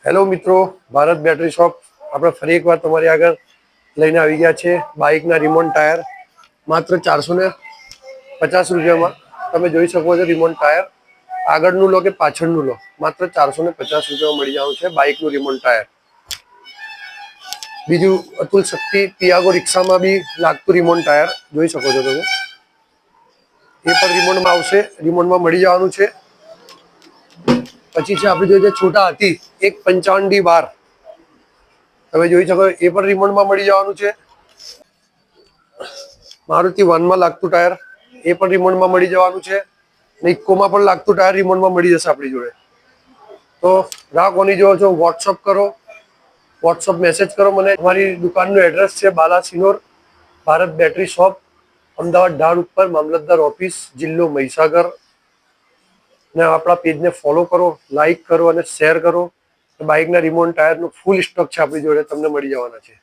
Hello મિત્રો, Bharat battery shop આપણે ફરી એકવાર તમારી આગળ લઈને આવી ગયા છે બાઇકના રિમોટ ટાયર માત્ર 450 રૂપિયામાં. તમે જોઈ શકો છો રિમોટ ટાયર આગળનું લો કે પાછળનું લો, માત્ર 450 રૂપિયામાં મળી જવાનું છે બાઇકનું રિમોટ ટાયર. બીજું અતુલ શક્તિ પિયાગો રિક્ષામાં બી લાગતું રિમોટ ટાયર જોઈ શકો છો તમે, એ પણ રિમોટમાં આવશે, રિમોટમાં મળી જવાનું છે. પછી છે આપણે જોઈએ છોટા હાથી 155D12, તમે જોઈ શકો એ પણ રિમોટમાં મળી જવાનું છે. મારુતિ વનમાં લાગતું ટાયર એ પણ રિમોટમાં મળી જવાનું છે. ઇકોમાં પણ લાગતું ટાયર રિમોટમાં મળી જશે આપણી જોડે. તો રાહ કોની જોવો છો, વોટ્સઅપ કરો, વોટ્સઅપ મેસેજ કરો મને. અમારી દુકાનનું એડ્રેસ છે બાલાસિનોર, ભારત બેટરી શોપ, અમદાવાદ ઢાળ ઉપર, મામલતદાર ઓફિસ, જિલ્લો મહીસાગર. ને આપણા પેજને ફોલો કરો, લાઈક કરો અને શેર કરો. બાઇકના રિમોટ ટાયરનો ફૂલ સ્ટોક છે આપણી જોડે, તમને મળી જવાના છે.